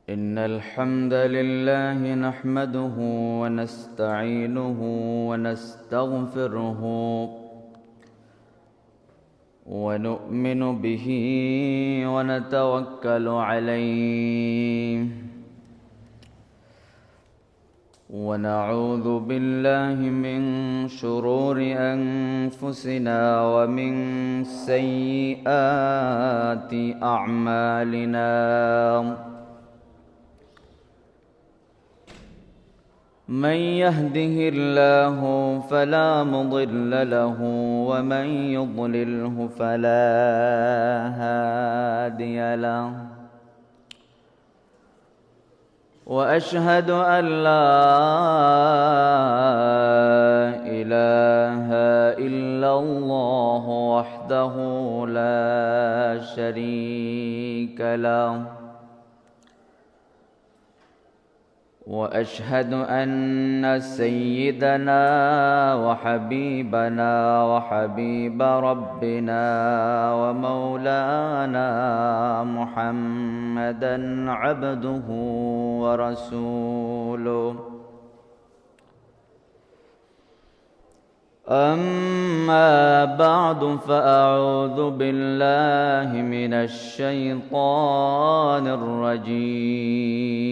إن الحمد لله نحمده ونستعينه ونستغفره ونؤمن به ونتوكل عليه ونعوذ بالله من شرور أنفسنا ومن سيئات أعمالنا من يهده الله فلا مضل له ومن يضلله فلا هادي له وأشهد أن لا إله إلا الله وحده لا شريك له وأشهد أن سيدنا وحبيبنا وحبيب ربنا ومولانا محمدًا عبده ورسوله أما بعد فأعوذ بالله من الشيطان الرجيم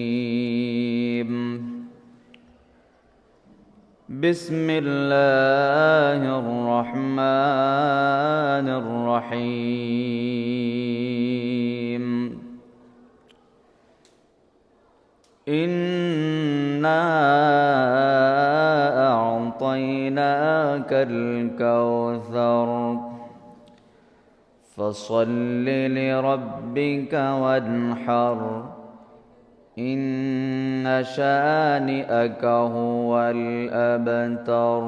بسم الله الرحمن الرحيم إنا أعطيناك الكوثر فصل لربك وانحر إن شانئك هو الأبتر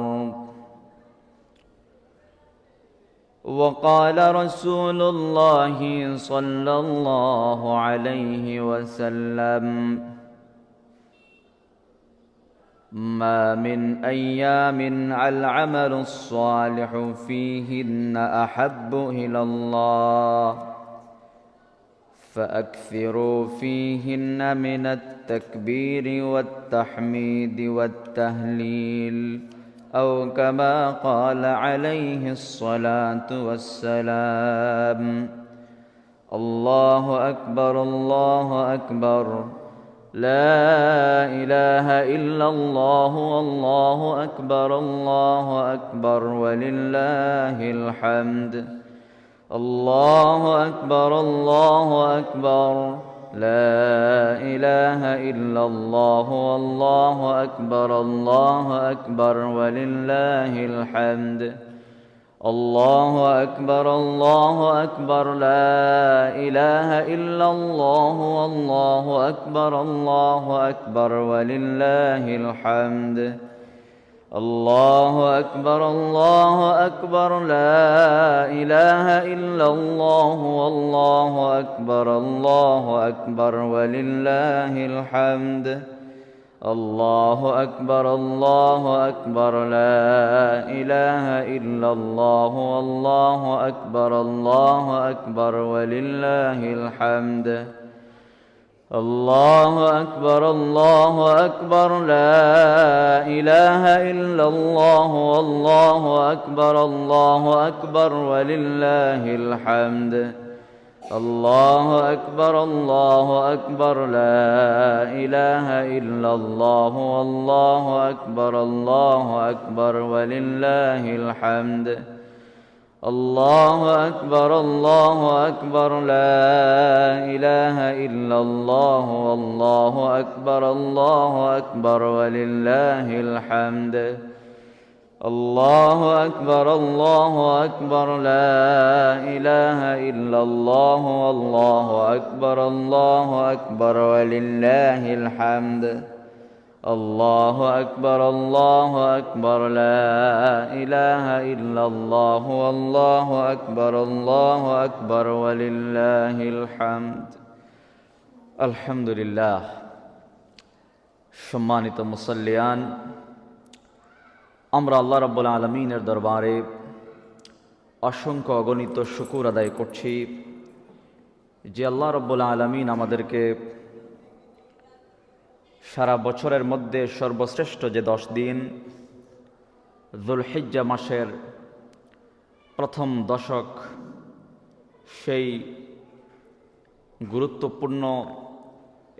وقال رسول الله صلى الله عليه وسلم ما من أيام العمل الصالح فيهن أحب إلى الله فأكثروا فيهن من التكبير والتحميد والتهليل أو كما قال عليه الصلاة والسلام الله أكبر الله أكبر لا إله إلا الله والله أكبر الله أكبر ولله الحمد الله أكبر الله أكبر لا إله إلا الله والله أكبر الله أكبر ولله الحمد الله أكبر الله أكبر لا إله إلا الله والله أكبر الله أكبر ولله الحمد الله أكبر الله أكبر لا إله إلا الله والله أكبر الله أكبر ولله الحمد الله أكبر الله أكبر لا إله إلا الله والله أكبر الله أكبر ولله الحمد الله أكبر الله أكبر لا إله إلا الله والله أكبر الله أكبر ولله الحمد الله أكبر الله أكبر لا إله إلا الله والله أكبر الله أكبر ولله الحمد الله أكبر الله أكبر لا إله إلا الله والله أكبر الله أكبر ولله الحمد الله أكبر الله أكبر لا إله إلا الله والله أكبر الله أكبر ولله الحمد الله أكبر الله أكبر لا إله إلا الله والله أكبر الله أكبر ولله الحمد الحمد لله সম্মানিত মুসল্লিয়ান, আমরা আল্লাহ রাব্বুল আলামিনের দরবারে অসংখ্য অগণিত শুকুর আদায় করছি যে আল্লাহ রাব্বুল আলামিন আমাদেরকে সারা বছরের মধ্যে সর্বশ্রেষ্ঠ যে 10 দিন যুলহিজ্জা মাসের প্রথম দশক, সেই গুরুত্বপূর্ণ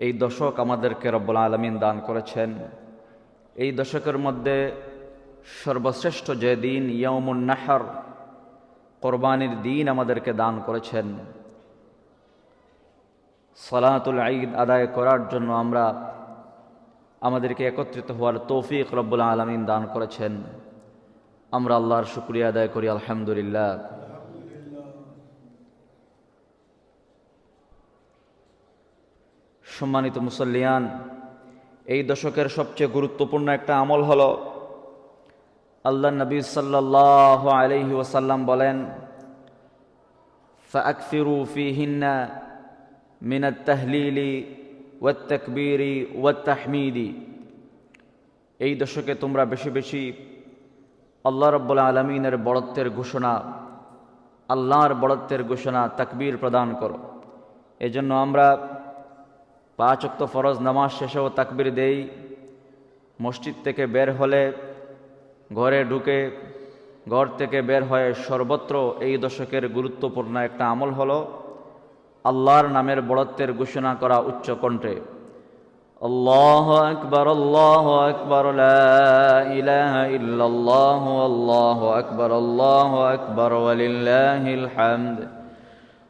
এই দশক আমাদেরকে রব্বুল আলামিন দান করেছেন। এই দশকের মধ্যে সর্বশ্রেষ্ঠ যে দিন ইয়াউমুন নাহর, কোরবানির দিন আমাদেরকে দান করেছেন। সালাতুল ঈদ আদায় করার জন্য আমাদেরকে একত্রিত হওয়ার তৌফিক রব্বুল আলামিন দান করেছেন। আমরা আল্লাহর শুকরিয়া আদায় করি, আলহামদুলিল্লাহ। সম্মানিত মুসল্লিয়ান, এই দশকের সবচেয়ে গুরুত্বপূর্ণ একটা আমল হলো, আল্লাহ নবী সাল্লাল্লাহু আলাইহি ওয়াসাল্লাম বলেন, ফাআকসিরু ফীহিন্না মিনাত তাহলিলি ওয়াত তাকবীরি ওয়াত তাহমিদি। এই দশকে তোমরা বেশি বেশি আল্লাহ রাব্বুল আলামিনের বড়ত্বের ঘোষণা, আল্লাহর বড়ত্বের ঘোষণা, তাকবীর প্রদান করো। এজন্য আমরা 5 ওয়াক্ত ফরজ নামাজ শেষেও তাকবীর দেই। মসজিদ থেকে বের হলে, ঘরে ঢুকে, ঘর থেকে বের হয়ে সর্বত্র এই দশকের গুরুত্বপূর্ণ একটা আমল হলো আল্লাহর নামের বড়ত্বের ঘোষণা করা উচ্চ কণ্ঠে। আল্লাহু আকবার, আল্লাহু আকবার, লা ইলাহা ইল্লাল্লাহ, আল্লাহু আকবার, আল্লাহু আকবার, ওয়ালিল্লাহিল হামদ।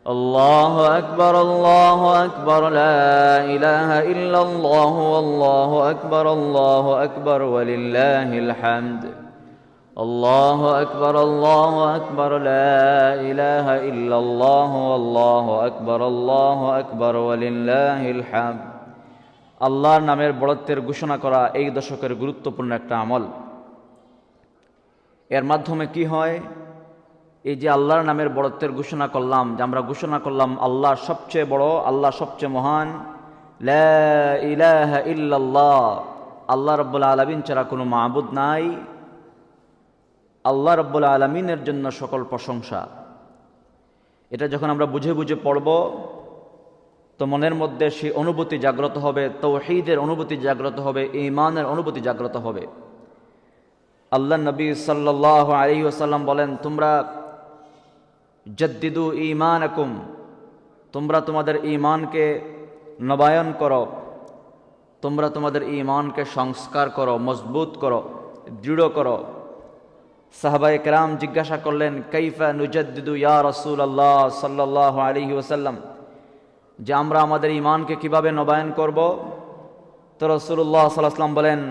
আল্লাহু আকবার, আল্লাহু আকবার, লা ইলাহা ইল্লাল্লাহ, আল্লাহু আকবার, আল্লাহু আকবার, ওয়ালিল্লাহিল হামদ। আল্লাহু আকবার, আল্লাহু আকবার, লা ইলাহা ইল্লাল্লাহ, আল্লাহু আকবার, আল্লাহু আকবার, ওয়ালিল্লাহিল হামদ। আল্লাহর নামের বড়ত্বের ঘোষণা করা এই দশকের গুরুত্বপূর্ণ একটা আমল। এর মাধ্যমে কি হয়? এই যে আল্লাহর নামের বড়ত্বের ঘোষণা করলাম, যে আমরা ঘোষণা করলাম আল্লাহ সবচেয়ে বড়, আল্লাহ সবচেয়ে মহান, লা ইলাহা ইল্লাল্লাহ, আল্লাহ রাব্বুল আলামিন ছাড়া কোনো মাবুদ নাই, আল্লাহ রাব্বুল আলামিনের জন্য সকল প্রশংসা। এটা যখন আমরা বুঝে বুঝে পড়ব, তো মনের মধ্যে সেই অনুভূতি জাগ্রত হবে, তাওহীদের অনুভূতি জাগ্রত হবে, ঈমানের অনুভূতি জাগ্রত হবে। আল্লাহ নবী সাল্লাল্লাহু আলাইহি ওয়াসাল্লাম বলেন, তোমরা জাদ্দিদু ঈমানাকুম, তোমরা তোমাদের ঈমানকে নবায়ন করো, তোমরা তোমাদের ঈমানকে সংস্কার করো, মজবুত করো, দৃঢ় করো। সাহাবায়ে কেরাম জিজ্ঞাসা করলেন, কাইফা নুজাদ্দিদু ইয়া রাসূলুল্লাহ সাল্লাল্লাহু আলাইহি ওয়াসাল্লাম, যে আমরা আমাদের ঈমানকে কিভাবে নবায়ন করব? তো রাসূলুল্লাহ সাল্লাল্লাহু আলাইহি ওয়াসাল্লাম বলেন,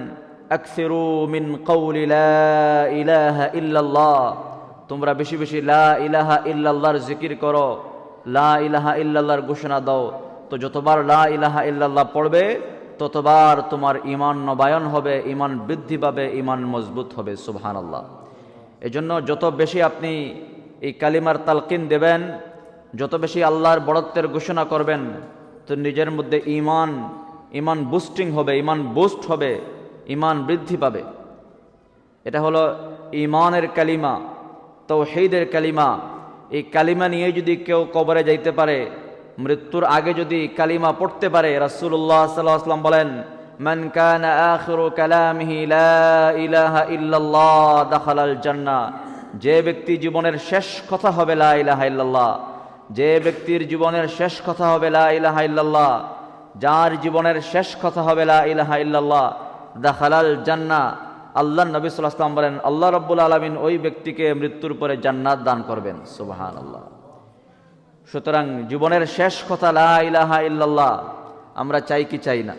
আকসিরু মিন কওলি লা ইলাহা ইল্লাল্লাহ, তোমরা বেশি বেশি লা ইলাহা ইল্লাল্লাহর জিকির করো, লা ইলাহা ইল্লাল্লাহর ঘোষণা দাও। তো যতবার লা ইলাহা ইল্লাল্লাহ পড়বে, ততবার তোমার ঈমান নবায়ন হবে, ঈমান বৃদ্ধি পাবে, ঈমান মজবুত হবে। সুবহানাল্লাহ। এজন্য যত বেশি আপনি এই কালিমার তালকিন দেবেন, যত বেশি আল্লাহর বড়ত্বের ঘোষণা করবেন, তো নিজের মধ্যে ঈমান বুস্টিং হবে, ঈমান বুস্ট হবে, ঈমান বৃদ্ধি পাবে। এটা হলো ঈমানের কালিমা, তাওহীদের কালিমা। এই কালিমা নিয়ে যদি কেউ কবরে যাইতে পারে, মৃত্যুর আগে যদি কালিমা পড়তে পারে, রাসূলুল্লাহ সাল্লাল্লাহু আলাইহি ওয়াসাল্লাম বলেন, মান কানা আখিরু কালামিহি লা ইলাহা ইল্লাল্লাহ দাখালাল জান্নাহ, যে ব্যক্তি জীবনের শেষ কথা হবে লা ইলাহা ইল্লাল্লাহ, যে ব্যক্তির জীবনের শেষ কথা হবে লা ইলাহা ইল্লাল্লাহ, যার জীবনের শেষ কথা হবে লা ইলাহা ইল্লাল্লাহ, দাখালাল জান্নাহ। আল্লাহ নবী সাল্লাল্লাহু আলাইহি ওয়াসাল্লাম বলেন, আল্লাহ রাব্বুল আলামিন ওই ব্যক্তিকে মৃত্যুর পরে জান্নাত দান করবেন। সুবহানাল্লাহ। সুতরাং জীবনের শেষ কথা লা ইলাহা ইল্লাল্লাহ আমরা চাই কি চাই না?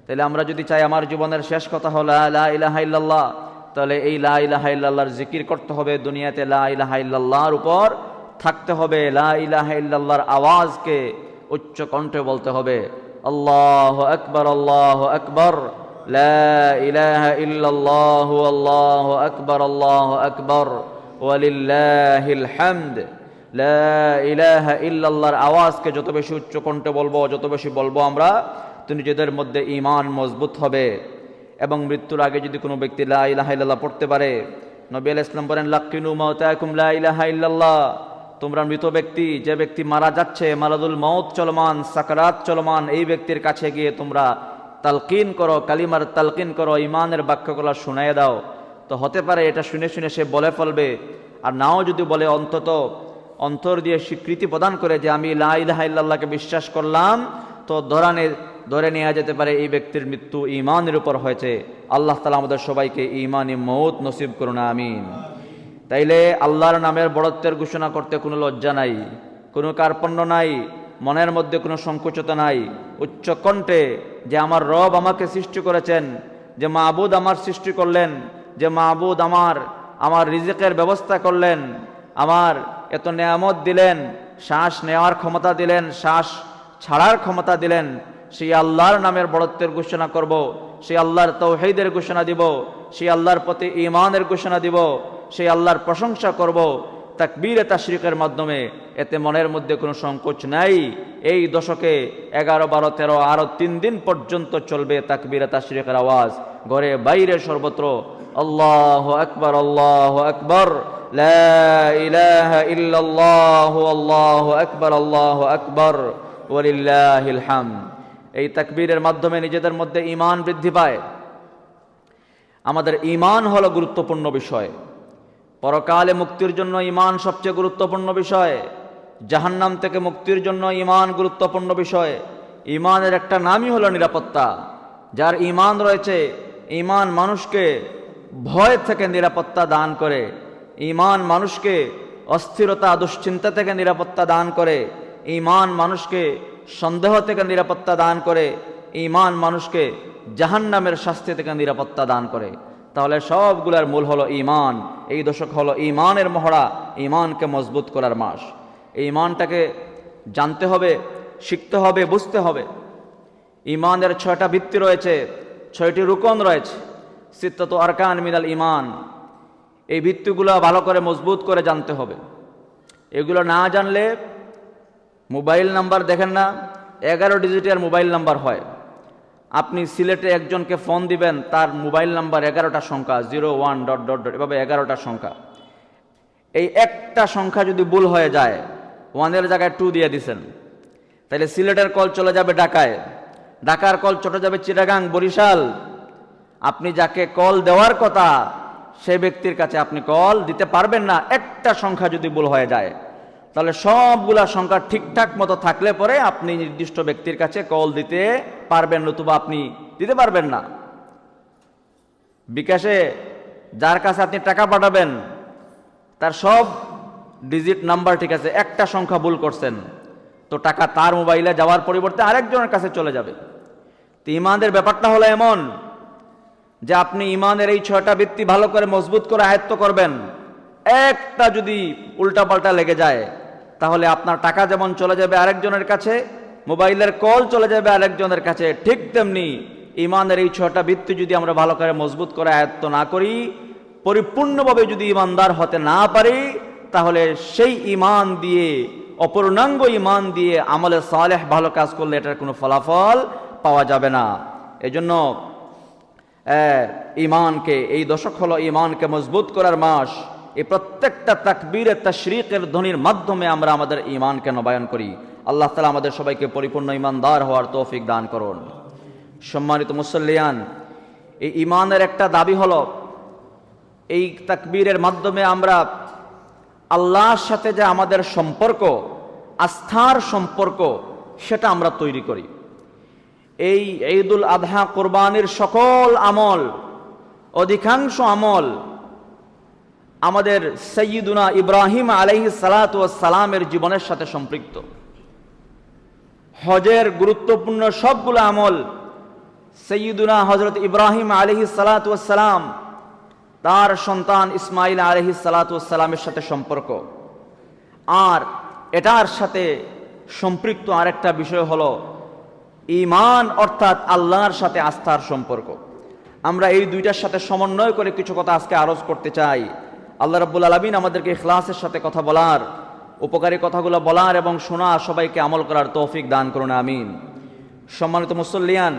তাহলে আমরা যদি চাই আমার জীবনের শেষ কথা হলো লা ইলাহা ইল্লাল্লাহ, তাহলে এই লা ইলাহা ইল্লাল্লাহর জিকির করতে হবে, দুনিয়াতে লা ইলাহা ইল্লাল্লাহর উপর থাকতে হবে, লা ইলাহা ইল্লাল্লাহর আওয়াজকে উচ্চ কণ্ঠে বলতে হবে। আল্লাহু আকবার, আল্লাহু আকবার, লা ইলাহা ইল্লাল্লাহু, আল্লাহু আকবার, আল্লাহু আকবার, ওয়ালিল্লাহিল হামদ। লা ইলাহা ইল্লাল্লাহর আওয়াজকে যত বেশি উচ্চ কণ্ঠে বলবো, যত বেশি বলবো আমরা, তো নিজেদের মধ্যে ঈমান মজবুত হবে। এবং মৃত্যুর আগে যদি কোনো ব্যক্তি লা ইলাহা ইল্লাল্লাহ পড়তে পারে, নবী আলাইহিস সালাম বলেন, লাক্কিনু মাউতাকুম লা ইলাহা ইল্লাল্লাহ, তোমরা মৃত ব্যক্তি, যে ব্যক্তি মারা যাচ্ছে, মারাদুল মউত চলমান, সাকারাত চলমান, এই ব্যক্তির কাছে গিয়ে তোমরা তালকিন করো, কালিমার তালকিন করো, ইমানের বাক্যগুলো শুনাইয়ে দাও। তো হতে পারে এটা শুনে শুনে সে বলে ফেলবে, আর নাও যদি বলে অন্তত অন্তর দিয়ে স্বীকৃতি প্রদান করে যে আমি লা ইলাহা ইল্লাল্লাহকে বিশ্বাস করলাম, তো ধরে নেওয়া যেতে পারে এই ব্যক্তির মৃত্যু ইমানের উপর হয়েছে। আল্লাহ তাআলা আমাদের সবাইকে ইমানি মউত নসিব করুন, আমিন। তাইলে আল্লাহর নামের বড়ত্বের ঘোষণা করতে কোনো লজ্জা নাই, কোনো কার্পণ্য নাই, মনের মধ্যে কোনো সংকুচতা নাই। উচ্চ কণ্ঠে যে আমার রব আমাকে সৃষ্টি করেছেন, যে মাবুদ আমার সৃষ্টি করলেন, যে মাবুদ আমার রিজিকের ব্যবস্থা করলেন, আমার এত নেয়ামত দিলেন, শ্বাস নেওয়ার ক্ষমতা দিলেন, শ্বাস ছাড়ার ক্ষমতা দিলেন, সেই আল্লাহর নামের বড়ত্বের ঘোষণা করব, সেই আল্লাহর তাওহীদের ঘোষণা দিব, সেই আল্লাহর প্রতি ঈমানের ঘোষণা দিব, সেই আল্লাহর প্রশংসা করব তাকবীরে তাশরিকের মাধ্যমে। এতে মনের মধ্যে কোনো সংকোচ নাই। এই দশকে 11, 12, 13 আরো 3 দিন পর্যন্ত চলবে তাকবীরে তাশরিকের আওয়াজ, ঘরে বাইরে সর্বত্র। আল্লাহু আকবার, আল্লাহু আকবার, লা ইলাহা ইল্লাল্লাহ, আল্লাহু আকবার, আল্লাহু আকবার, ওয়ালিল্লাহিল হামদ। এই তাকবীরের মাধ্যমে নিজেদের মধ্যে ঈমান বৃদ্ধি পায়। আমাদের ঈমান হলো গুরুত্বপূর্ণ বিষয়। পরকালে মুক্তির জন্য ঈমান সবচেয়ে গুরুত্বপূর্ণ বিষয়। জাহান্নাম থেকে মুক্তির জন্য ঈমান গুরুত্বপূর্ণ বিষয়। ঈমানের একটা নামই হলো নিরাপত্তা। যার ঈমান রয়েছে, ঈমান মানুষকে ভয় থেকে নিরাপত্তা দান করে, ঈমান মানুষকে অস্থিরতা দুশ্চিন্তা থেকে নিরাপত্তা দান করে, ঈমান মানুষকে সন্দেহ থেকে নিরাপত্তা দান করে, ঈমান মানুষকে জাহান্নামের শাস্তি থেকে নিরাপত্তা দান করে। তাহলে সবগুলোর মূল হলো ঈমান। এই দশক হলো ঈমানের মহড়া, ঈমানকে মজবুত করার মাস। এই ঈমানটাকে জানতে হবে, শিখতে হবে, বুঝতে হবে। ঈমানের 6টা ভিত্তি রয়েছে, 6টি রুকন রয়েছে, সিত্তাতু আরকান মিনাল ঈমান। এই ভিত্তিগুলো ভালো করে মজবুত করে জানতে হবে। এগুলো না জানলে, মোবাইল নাম্বার দেখেন না, 11 ডিজিটের মোবাইল নাম্বার হয়। আপনি সিলেটে একজনকে ফোন দিবেন, তার মোবাইল নাম্বার 11টা সংখ্যা, 01... এভাবে 11টা সংখ্যা। এই একটা সংখ্যা যদি ভুল হয়ে যায়, 1-এর জায়গায় 2 দিয়ে দিছেন, তাহলে সিলেটের কল চলে যাবে ঢাকায়, ঢাকার কল চলে যাবে চিটাগাং, বরিশাল। আপনি যাকে কল দেওয়ার কথা সেই ব্যক্তির কাছে আপনি কল দিতে পারবেন না, একটা সংখ্যা যদি ভুল হয়ে যায়। তাহলে সবগুলা সংখ্যা ঠিকঠাক মতো থাকলে পরে আপনি নির্দিষ্ট ব্যক্তির কাছে কল দিতে পারবেন, নতুবা আপনি দিতে পারবেন না। বিকাশে যার কাছে আপনি টাকা পাঠাবেন, তার সব ডিজিট নাম্বার ঠিক আছে, একটা সংখ্যা ভুল করছেন, তো টাকা তার মোবাইলে যাওয়ার পরিবর্তে আরেকজনের কাছে চলে যাবে। তো ঈমানের ব্যাপারটা হলো এমন যে আপনি ঈমানের এই 6টা ভিত্তি ভালো করে মজবুত করে আয়ত্ত করবেন। একটা যদি উল্টাপাল্টা লেগে যায়, তাহলে আপনার টাকা যেমন চলে যাবে আরেকজনের কাছে, মোবাইলের কল চলে যাবে আরেকজনের কাছে, ঠিক তেমনি ঈমানের এই 6টা ভিত্তি যদি আমরা ভালো করে মজবুত করে আয়ত্ত না করি, পরিপূর্ণভাবে যদি ঈমানদার হতে না পারি, তাহলে সেই ঈমান দিয়ে, অপূর্ণাঙ্গ ঈমান দিয়ে আমলে সালেহ ভালো কাজ করলে এটার কোনো ফলাফল পাওয়া যাবে না। এজন্য ঈমানকে, এই দশক হলো ঈমানকে মজবুত করার মাস। এই প্রত্যেকটা তাকবীরে তাশরিকের ধ্বনির মাধ্যমে আমরা আমাদের ঈমানকে নবায়ন করি। আল্লাহ তাআলা আমাদের সবাইকে পরিপূর্ণ ঈমানদার হওয়ার তৌফিক দান করুন। সম্মানিত মুসল্লিয়ান, এই ঈমানের একটা দাবি হলো, এই তাকবীরের মাধ্যমে আমরা আল্লাহর সাথে যে আমাদের সম্পর্ক, আস্থার সম্পর্ক, সেটা আমরা তৈরি করি। এই ঈদুল আযহা, কোরবানির সকল আমল, অধিকাংশ আমল আমাদের সাইয়্যিদুনা ইব্রাহিম আলাইহিস সালাতু ওয়াস সালামের জীবনের সাথে সম্পৃক্ত। হজের গুরুত্বপূর্ণ সবগুলো আমল সাইয়্যিদুনা হযরত ইব্রাহিম আলাইহিস সালাতু ওয়াস সালাম, তার সন্তান ইসমাইল আলাইহিস সালাতু ওয়াস সালামের সাথে সম্পর্ক। আর এটার সাথে সম্পৃক্ত আরেকটা বিষয় হলো ঈমান, অর্থাৎ আল্লাহর সাথে আস্থার সম্পর্ক। আমরা এই দুইটার সাথে সমন্বয় করে কিছু কথা আজকে আরজ করতে চাই। আল্লাহ রাব্বুল আলামিন আমাদেরকে ইখলাসের সাথে কথা বলার, উপকারী কথাগুলো বলার এবং শোনা, সবাইকে আমল করার তৌফিক দান করুন, আমিন। সম্মানিত মুসল্লিয়ান,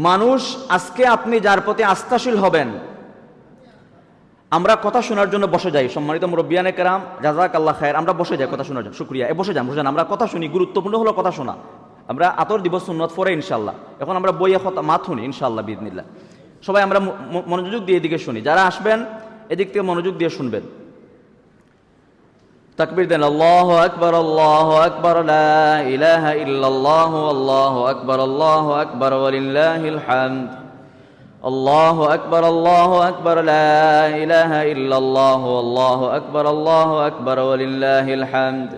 মানুষ আজকে আপনি যার প্রতি আস্থাশীল হবেন, আমরা কথা শোনার জন্য বসে যাই, সম্মানিত মুরব্বিয়ানে কেরাম জাযাকাল্লাহ খায়ের, আমরা বসে যাই কথা শোনার জন্য, শুকরিয়া, বসে যান, আমরা কথা শুনি, গুরুত্বপূর্ণ হলো কথা শোনা। আমরা আতর দিব সুন্নত পরে ইনশাল্লাহ, এখন আমরা বইয়ে মাত শুনি ইনশাল্লাহ বিইذনিল্লাহ। সবাই আমরা মনোযোগ দিয়ে এদিকে শুনি, যারা আসবেন এদিক থেকে মনোযোগ দিয়ে শুনবেন। তাকবীর দেন, আল্লাহু আকবার, আল্লাহু আকবার, লা ইলাহা ইল্লাল্লাহ, আল্লাহু আকবার, আল্লাহু আকবার, ওয়ালিল্লাহিল হামদ। আল্লাহু আকবার, আল্লাহু আকবার, লা ইলাহা ইল্লাল্লাহ, আল্লাহু আকবার, আল্লাহু আকবার, ওয়ালিল্লাহিল হামদ।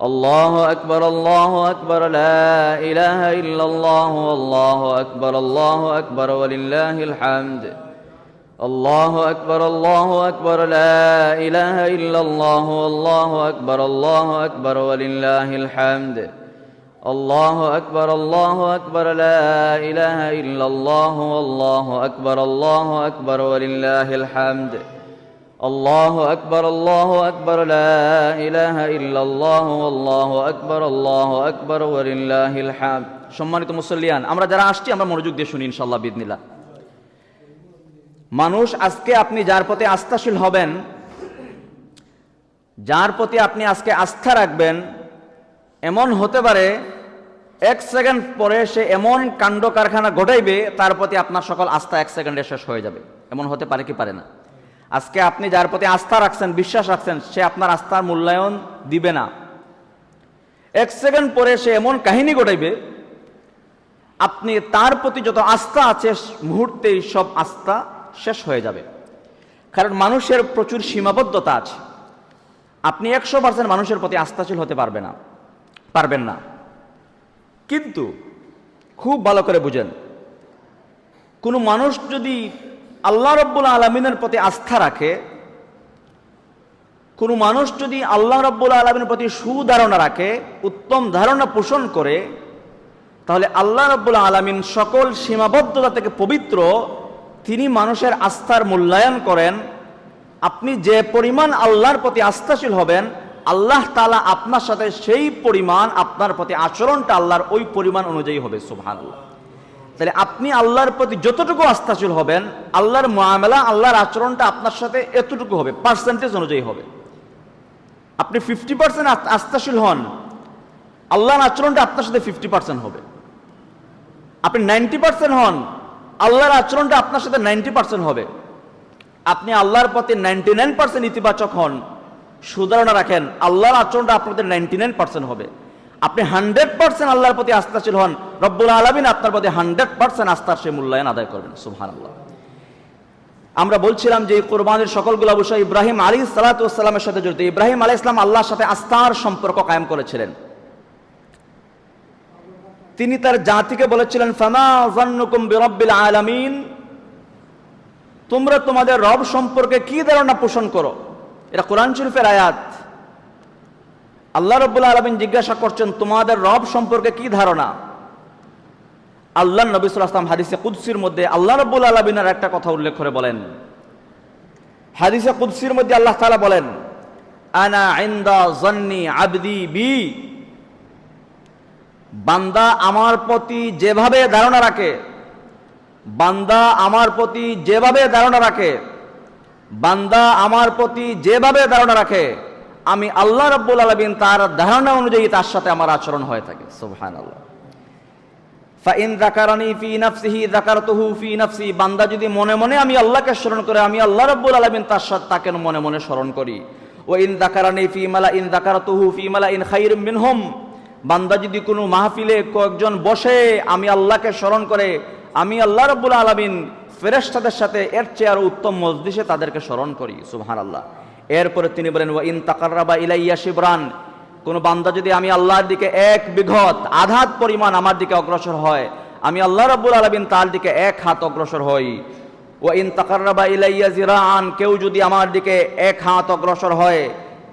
আল্লাহু আকবার, আল্লাহু আকবার, লা ইলাহা ইল্লাল্লাহ, আল্লাহু আকবার, আল্লাহু আকবার, ওয়ালিল্লাহিল হামদ। আল্লাহু আকবার, আল্লাহু আকবার, লা ইলাহা ইল্লাল্লাহ, আল্লাহু আকবার, আল্লাহু আকবার, ওয়ালিল্লাহিল হামদ। আল্লাহু আকবার, আল্লাহু আকবার, লা ইলাহা ইল্লাল্লাহ, আল্লাহু আকবার, আল্লাহু আকবার, ওয়ালিল্লাহিল হামদ। আল্লাহু আকবার, আল্লাহু আকবার, লা ইলাহা ইল্লাল্লাহ, আল্লাহু আকবার, আল্লাহু আকবার, ওয়ালিল্লাহিল হামদ। সম্মানিত মুসল্লিয়ান, আমরা যারা আসছি আমরা মনোযোগ দিয়ে শুনি ইনশাআল্লাহ বিইذনিল্লাহ। মানুষ আজকে আপনি যার প্রতি আস্থাশীল হবেন, যার প্রতি আপনি আজকে আস্থা রাখবেন, এমন হতে পারে 1 সেকেন্ড পরে সে এমন কাণ্ড কারখানা ঘটাইবে তার প্রতি আপনার সকল আস্থা 1 সেকেন্ডে শেষ হয়ে যাবে। এমন হতে পারে কি পারে না? আজকে আপনি যার প্রতি আস্থা রাখছেন, বিশ্বাস রাখছেন, সে আপনার আস্থার মূল্যায়ন দিবে না। 1 সেকেন্ড পরে সে এমন কাহিনী ঘটাইবে, আপনি তার প্রতি যত আস্থা আছে মুহূর্তেই সব আস্থা শেষ হয়ে যাবে। কারণ মানুষের প্রচুর সীমাবদ্ধতা আছে। আপনি 100% মানুষের প্রতি আস্থাশীল হতে পারবেন না। কিন্তু খুব ভালো করে বুঝেন, কোনো মানুষ যদি আল্লাহ রাব্বুল আলামিনের প্রতি আস্থা রাখে, কোনো মানুষ যদি আল্লাহ রাব্বুল আলামিনের প্রতি সুধারণা রাখে, উত্তম ধারণা পোষণ করে, তাহলে আল্লাহ রাব্বুল আলামিন সকল সীমাবদ্ধতা থেকে পবিত্র, তিনি মানুষের আস্থার মূল্যায়ন করেন। আপনি যে পরিমাণ আল্লাহর প্রতি আস্থাশীল হবেন, আল্লাহ তাআলা আপনার সাথে সেই পরিমাণ আপনার প্রতি আচরণটা আল্লাহর ওই পরিমাণ অনুযায়ী হবে। সুবহানাল্লাহ। তাহলে আপনি আল্লাহর প্রতি যতটুকু আস্থাশীল হবেন, আল্লাহর মুআমালা, আল্লাহর আচরণটা আপনার সাথে এতটুকু হবে, পার্সেন্টেজ অনুযায়ী হবে। আপনি 50% আস্থাশীল হন, আল্লাহর আচরণটা আপনার সাথে 50% হবে। আপনি 90% হন, আল্লাহর আচরণটা আপনার সাথে 90% হবে। আপনি আল্লাহর প্রতি 99% ইতিবাচক হন, সুধারণা রাখেন, আল্লাহর আচরণটা আপনাদের 99% হবে। আপনি 100% আল্লাহর প্রতি আস্থাশীল হন, রব্বুল আলামিন আপনার প্রতি 100% আস্থার সে মূল্যায়ন আদায় করবেন। সুবহানাল্লাহ। আমরা বলছিলাম যে কোরবানির সকলগুলো বিষয় ইব্রাহিম আলাইহিস সালাতু ওয়াস সালামের সাথে জড়িত। ইব্রাহিম আলাইহিস সালাম আল্লাহর সাথে আস্থার সম্পর্ক কায়েম করেছিলেন। তিনি তার জাতিকে বলেছিলেন, ফামা যান্নুকুম বিরাব্বিল আলামিন, তোমরা তোমাদের রব সম্পর্কে কি ধারণা পোষণ করো? এটা কোরআন শরীফের আয়াত। আল্লাহ রাব্বুল আলামিন জিজ্ঞাসা করছেন, তোমাদের রব সম্পর্কে কি ধারণা? আল্লাহ নবী সাল্লাল্লাহু আলাইহি ওয়াসাল্লাম হাদিসে কুদসির মধ্যে আল্লাহ রাব্বুল আলামিনের একটা কথা উল্লেখ করে বলেন। হাদিসে কুদসির মধ্যে আল্লাহ তাআলা বলেন, আনা ইনদা যান্নি আবদি বি, বান্দা আমার প্রতি যেভাবে ধারণা রাখে, বান্দা আমার প্রতি যেভাবে ধারণা রাখে, বান্দা আমার প্রতি যেভাবে ধারণা রাখে, আমি আল্লাহ রাব্বুল আলামিন তার ধারণা অনুযায়ী তার সাথে আমার আচরণ হয়ে থাকে। সুবহানাল্লাহ। ফাইন যাকারানি ফি নাফসিহি যাকারতুহু ফি নাফসি, বান্দা যদি মনে মনে আমি আল্লাহকে স্মরণ করে, আমি আল্লাহ রাব্বুল আলামিন তার সাথে তাকে মনে মনে স্মরণ করি। ওয়া ইন যাকারানি ফি মালাইন যাকারতুহু ফি মালাইন খায়রিম মিনহুম, বান্দা যদি কোনো মাহফিলে কয়েকজন বসে আমি আল্লাহকে স্মরণ করে, আমি আল্লাহ রাব্বুল আলামিন ফেরেশতাদের সাথে এর চেয়ে আরো উত্তম মজলিসে তাদেরকে স্মরণ করি। সুবহানাল্লাহ। এরপরে তিনি বলেন, ওয়া ইন তাকাররাবা ইলাইয়া শিবরান, কোন বান্দা যদি আমি আল্লাহর দিকে 1 বিঘত আধাত পরিমাণ আমার দিকে অগ্রসর হয়, আমি আল্লাহ রাব্বুল আলামিন তার দিকে 1 হাত অগ্রসর হই। ওয়া ইন তাকাররাবা ইলাইয়া জিরাআন, কেউ যদি আমার দিকে 1 হাত অগ্রসর হয়,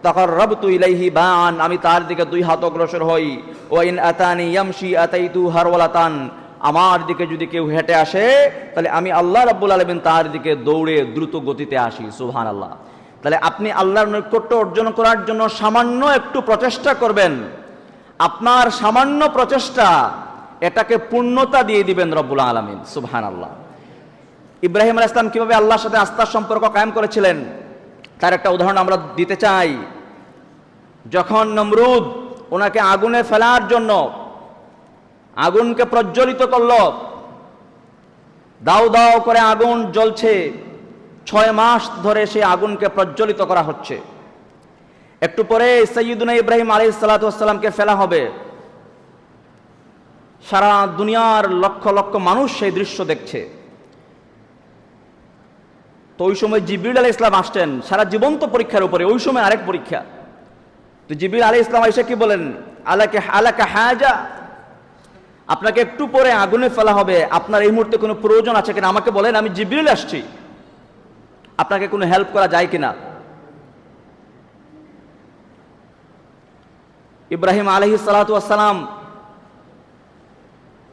তাকাররাবতু ইলাইহি বা'আন, আমি তার দিকে 2 হাত অগ্রসর হই। ওয়া ইন আতানি ইয়ামশি আতাইতু হারওয়ালাতান, আমার দিকে যদি কেউ হেঁটে আসে তাহলে আমি আল্লাহ রাব্বুল আলামিন তার দিকে দৌড়ে দ্রুত গতিতে আসি। সুবহানাল্লাহ। তাহলে আপনি আল্লাহর নৈকট্য অর্জন করার জন্য সামান্য একটু প্রচেষ্টা করবেন, আপনার সামান্য প্রচেষ্টা এটাকে পূর্ণতা দিয়ে দিবেন রব্বুল আলামিন। সুবহানাল্লাহ। ইব্রাহিম আলাইহিস সালাম কিভাবে আল্লাহর সাথে আস্থার সম্পর্ক কায়েম করেছিলেন তার একটা উদাহরণ আমরা দিতে চাই। যখন নমরুদ ওনাকে আগুনে ফেলার জন্য আগুনকে প্রজ্বলিত করল, দাউ দাউ করে আগুন জ্বলছে, 6 মাস ধরে সেই আগুনকে প্রজ্বলিত করা হচ্ছে। একটু পরে সাইয়্যিদুনা ইব্রাহিম আলাইহিস সালাতু ওয়াস সালামকে ফেলা হবে। সারা দুনিয়ার লক্ষ লক্ষ মানুষ সেই দৃশ্য দেখছে। তো ওই সময় জিবরিল আলাইহিস সালাম আসছেন সারা জীবন্ত পরীক্ষার উপরে, ওই সময় আরেক পরীক্ষা। তো জিবরিল আলাইহিস সালাম এসে কি বলেন, আলাকা হাজা, আপনাকে একটু পরে আগুনে ফেলা হবে, আপনার এই মুহূর্তে কোনো প্রয়োজন আছে কিনা আমাকে বলেন, আমি জিবরিল আসছি, আপনাকে কোনো হেল্প করা যায় কিনা। ইব্রাহিম আলাইহিস সালাতু ওয়াস সালাম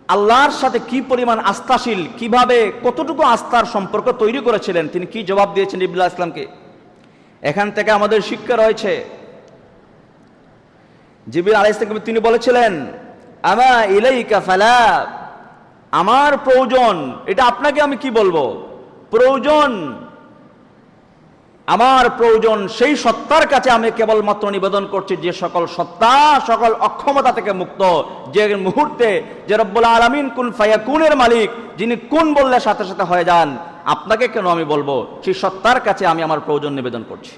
আল্লাহর সাথে কি পরিমাণ আস্থাশীল, কিভাবে কতটুকু আস্থার সম্পর্ক তৈরি করেছিলেন, তিনি কি জবাব দিয়েছেন জিবরিল আলাইহিস সালামকে। এখান থেকে আমাদের শিক্ষা রয়েছে। জিবরিল আলাইহিস সালাম তিনি বলেছিলেন, আমা ইলাইকা ফালা, আমার প্রয়োজন, এটা আপনাকে আমি কি বলবো, প্রয়োজন, আমার প্রয়োজন সেই সত্তার কাছে আমি কেবলমাত্র নিবেদন করছি যে সকল সত্তা সকল অক্ষমতা থেকে মুক্ত, যে মুহূর্তে যে রব্বুল আলামিন কুন ফায়াকুনের মালিক, যিনি কুন বললে সাথে সাথে হয়ে যান, আপনাকে কেন আমি বলবো, সেই সত্তার কাছে আমি আমার প্রয়োজন নিবেদন করছি।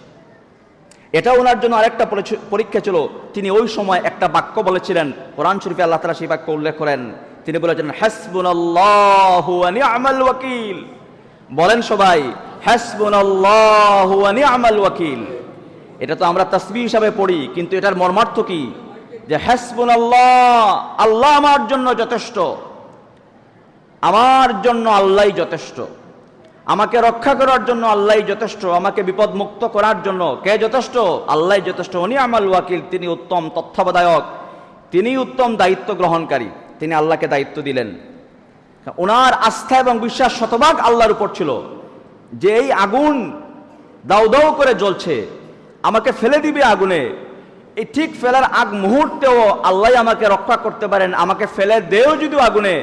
এটা ওনার জন্য আরেকটা পরীক্ষা ছিল। তিনি ওই সময় একটা বাক্য বলেছিলেন, কোরআন শরীফে আল্লাহ তাআলা সেই বাক্য উল্লেখ করেন। তিনি বলেছিলেন, হাসবুনাল্লাহু ওয়া নি'মাল ওয়াকিল। বলেন সবাই, হাসবুনাল্লাহু ওয়া নি'মাল ওয়াকিল। এটা তো আমরা তাসবিহ হিসাবে পড়ি, কিন্তু এটার মর্মার্থ কি, যে হাসবুনাল্লাহ, আল্লাহ আমার জন্য যথেষ্ট, আমার জন্য আল্লাহই যথেষ্ট, আমাকে রক্ষা করার জন্য আল্লাহই যথেষ্ট, আমাকে বিপদ মুক্ত করার জন্য কে যথেষ্ট, আল্লাহই যথেষ্ট। নি'মাল ওয়াকিল, তিনি উত্তম তত্ত্বাবধায়ক, তিনি উত্তম দায়িত্ব গ্রহণকারী, তিনি আল্লাহকে দায়িত্ব দিলেন। ওনার আস্থা এবং বিশ্বাস শতভাগ আল্লাহর উপর ছিল, যে এই আগুন দাউ দাউ করে জ্বলছে, আমাকে ফেলে দিবে আগুনে, এই ঠিক ফেলার আগ মুহূর্তেও আল্লাহ আমাকে রক্ষা করতে পারেন, আমাকে ফেলে দেও যদি আগুনে,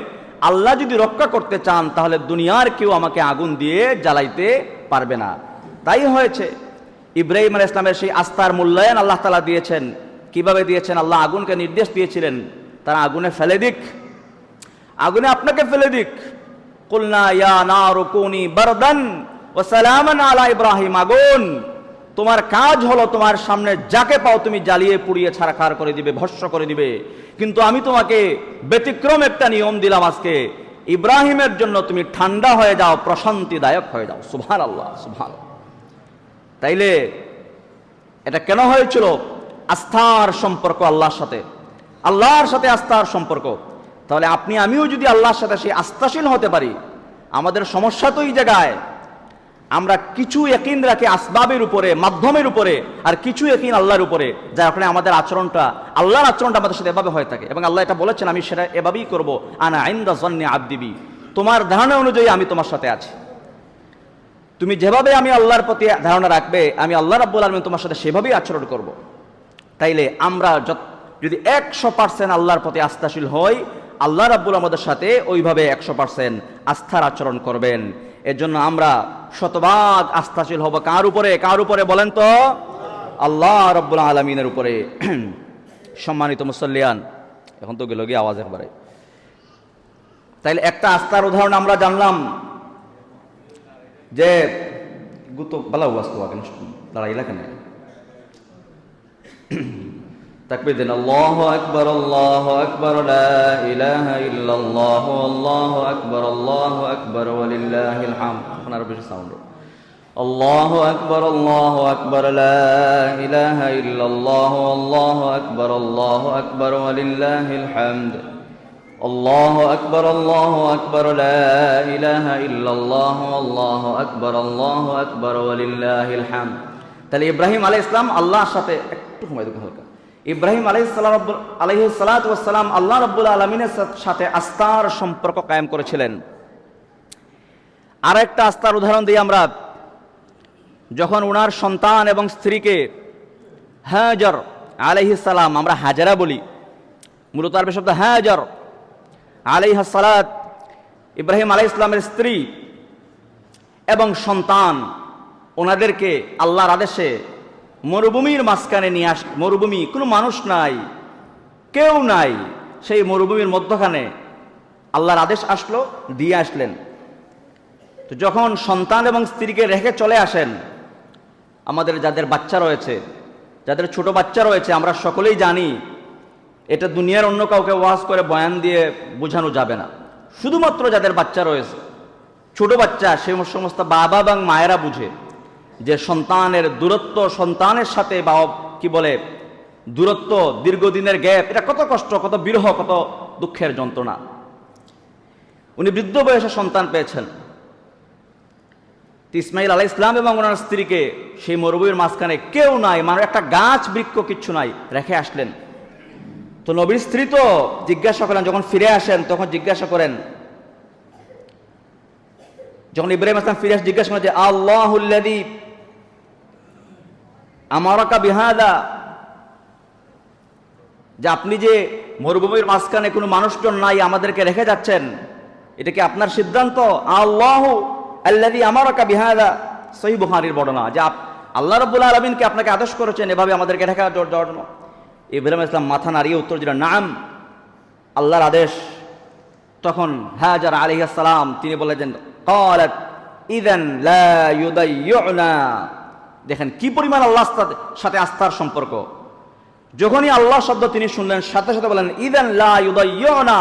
আল্লাহ যদি রক্ষা করতে চান তাহলে দুনিয়ার কেউ আমাকে আগুন দিয়ে জ্বালাইতে পারবে না। তাই হয়েছে, ইব্রাহিম আলাইহিস সালামের সেই আস্থার মূল্যায়ন আল্লাহ তাআলা দিয়েছেন। কিভাবে দিয়েছেন, আল্লাহ আগুনকে নির্দেশ দিয়েছিলেন তারা আগুনে ফেলে দিক, আগুনে আপনাকে ফেলে দিক। কুলনা ইয়া নারু কুনি বারদান ওয়া সালামান আলা ইব্রাহিম, আগুন তোমার কাজ হলো তোমার সামনে যাকে পাও তুমি জ্বালিয়ে পুড়িয়ে ছারখার করে দিবে, ভস্ম করে দিবে, কিন্তু আমি তোমাকে ব্যতিক্রম একটা নিয়ম দিলাম আজকে, ইব্রাহিমের জন্য তুমি ঠান্ডা হয়ে যাও, প্রশান্তিদায়ক হয়ে যাও। সুবহানাল্লাহ, সুবহানাল্লাহ। তাইলে এটা কেন হয়েছিল, আস্থার সম্পর্ক আল্লাহর সাথে, আল্লাহর সাথে আস্থার সম্পর্ক। তাহলে আপনি আমিও যদি আল্লাহর সাথে সেই আস্থাশীল হতে পারি, আমাদের সমস্যা তো এই জায়গায়, আমরা কিছু ইয়াকিন রাখি আসবাবের উপরে, মাধ্যমের উপরে, আর কিছু ইয়াকিন আল্লাহর উপরে, যার কারণে আমাদের আচরণটা, আল্লাহর আচরণটা আমাদের সাথে এভাবে হয়ে থাকে। এবং আল্লাহ এটা বলেছেন, আমি সেটা এভাবেই করবো, আনা ইনদা যন্নি আবদি বি, তোমার ধারণা অনুযায়ী আমি তোমার সাথে আছি, তুমি যেভাবে আমি আল্লাহর প্রতি ধারণা রাখবে, আমি আল্লাহ রাব্বুল আলামিন তোমার সাথে সেভাবেই আচরণ করব। তাইলে আমরা যদি 100% আল্লাহর প্রতি আস্থাশীল হই, আল্লাহ রাব্বুল আমাদের সাথে ওইভাবে 100% আস্থার আচরণ করবেন। এর জন্য আমরা শতভাগ আস্থাশীল হব কার উপরে, কার উপরে বলেন তো, আল্লাহ রাব্বুল আলামিনের উপরে। সম্মানিত মুসল্লিয়ান, এখন তো গেল গিয়ে আওয়াজ একবারে। তাইলে একটা আস্থার উদাহরণ আমরা জানলাম, যে গুতো বালা ওয়াজ তো আগে দাঁড়াইলা কেন, তাকবীর দেন, আল্লাহু আকবার, আল্লাহু আকবার, লা ইলাহা ইল্লাল্লাহ, আল্লাহু আকবার, আল্লাহু আকবার, ওয়ালিল্লাহিল হামদ। এখন আরো বেশি সাউন্ড, আল্লাহু আকবার, আল্লাহু আকবার, লা ইলাহা ইল্লাল্লাহ, আল্লাহু আকবার, আল্লাহু আকবার, ওয়ালিল্লাহিল হামদ। আল্লাহু আকবার, আল্লাহু আকবার, লা ইলাহা ইল্লাল্লাহ, আল্লাহু আকবার, আল্লাহু আকবার, ওয়ালিল্লাহিল হামদ। তাহলে ইব্রাহিম আলাইহিস সালাম আল্লাহর সাথে, একটু সময় দেখো হালকা, ইব্রাহিম আলাইহিস সালাতু ওয়াস সালাম আল্লাহ রাব্বুল আলামিনের সাথে আস্থার সম্পর্ক কায়েম করেছিলেন। আর একটা আস্থার উদাহরণ দিই আমরা, যখন ওনার সন্তান এবং স্ত্রীকে হাজার আলাইহিস সালাম, আমরা হাজারা বলি, মূলত আরবি শব্দ হাজার আলাইহিস সালাত, ইব্রাহিম আলাইহিস সালামের স্ত্রী এবং সন্তান ওনাদেরকে আল্লাহর আদেশে মরুভূমির মাঝখানে নিয়ে মরুভূমি, কোনো মানুষ নাই, কেউ নাই, সেই মরুভূমির মধ্যখানে আল্লাহর আদেশ আসলো, দিয়ে আসলেন। তো যখন সন্তান এবং স্ত্রীকে রেখে চলে আসেন, আমাদের যাদের বাচ্চা রয়েছে, যাদের ছোট বাচ্চা রয়েছে, আমরা সকলেই জানি এটা দুনিয়ার অন্য কাউকে ওয়াজ করে বয়ান দিয়ে বোঝানো যাবে না। শুধুমাত্র যাদের বাচ্চা রয়েছে, ছোট বাচ্চা, সেই সমস্ত বাবা এবং মায়েরা বুঝে যে সন্তানের দূরত্ব, সন্তানের সাথে বা কি বলে দূরত্ব, দীর্ঘদিনের গ্যাপ, এটা কত কষ্ট, কত বিরহ, কত দুঃখের যন্ত্রণা। উনি বৃদ্ধ বয়সে সন্তান পেয়েছেন। ইসমাইল আলাইহিস সালাম এবং ওনার স্ত্রীকে সেই মরুভূমির মাঝখানে কেউ নাই, মানে একটা গাছ বৃক্ষ কিচ্ছু নাই, রেখে আসলেন। তো নবীর স্ত্রী তো জিজ্ঞাসা করেন, যখন ফিরে আসেন তখন জিজ্ঞাসা করেন, যখন ইব্রাহিম আলাইহিস সালাম ফিরে আসেন জিজ্ঞাসা করেন যে আল্লাহুল্লাযী আমারাকা বিহাদা, যে আপনি যে মরুভূমির মাঝখানে কোনো মানুষজন নাই, আমাদেরকে রেখে যাচ্ছেন, এটা কি আপনার সিদ্ধান্ত? আল্লাহু আল্লাযী আমারাকা বিহাদা, সহিহ বুখারীর বর্ণনা, যে আল্লাহ রাব্বুল আলামিন কি আপনাকে আদেশ করেছেন এভাবে আমাদেরকে রেখে যাওয়ার জন্য? ইব্রাহিম আলাইহিস সালাম মাথা নাড়িয়ে উত্তর দিলেন, নাম, আল্লাহর আদেশ। তখন হাজার আলাইহিস সালাম তিনি বলেছেন, ক্বালাত ইযান লা ইউদাইয়ুনা। দেখেন কি পরিমাণ আল্লাহর সাথে আস্থার সম্পর্ক। যখনই আল্লাহ শব্দ তিনি শুনলেন, সাথে সাথে বলেন ইযান লা ইউদাইয়ুনা,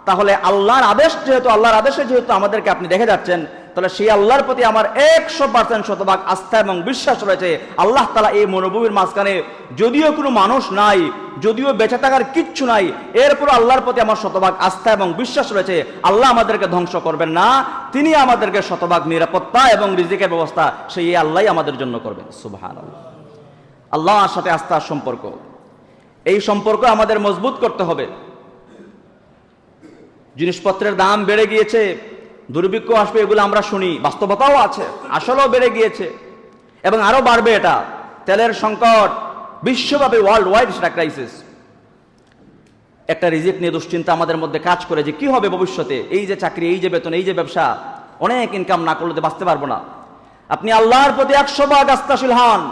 তাহলে আল্লাহর আদেশ যেহেতু, আল্লাহর আদেশে যেহেতু আমাদেরকে আপনি দেখে যাচ্ছেন, তাহলে সেই আল্লাহর প্রতি আমার 100% শতভাগ আস্থা এবং বিশ্বাস রয়েছে। আল্লাহ তাআলা এই মরুভূমির মাঝখানে যদিও কোনো মানুষ নাই, যদিও বেঁচে থাকার কিচ্ছু নাই, এরপর আল্লাহর প্রতি আমার শতভাগ আস্থা এবং বিশ্বাস রয়েছে, আল্লাহ আমাদেরকে ধ্বংস করবেন না, তিনি আমাদেরকে শতভাগ নিরাপত্তা এবং রিজিকের ব্যবস্থা সেই আল্লাহই আমাদের জন্য করবেন। সুবহানাল্লাহ। আল্লাহর সাথে আস্থার সম্পর্ক, এই সম্পর্ক আমাদের মজবুত করতে হবে। জিনিসপত্রের দাম বেড়ে গিয়েছে, দুর্ভিক্ষ আসবে, এগুলো আমরা শুনি, বাস্তবতাও আছে, আসলেও বেড়ে গিয়েছে এবং আরো বাড়বে। এটা তেলের সংকট বিশ্বব্যাপী, ওয়ার্ল্ড ওয়াইড সেটা ক্রাইসিস। একটা রিজিক নিয়ে দুশ্চিন্তা আমাদের মধ্যে কাজ করে যে কি হবে ভবিষ্যতে, এই যে চাকরি, এই যে বেতন, এই যে ব্যবসা, অনেক ইনকাম না করলে বাঁচতে পারবো না। আপনি আল্লাহর প্রতি 100% আস্থাশীল হন।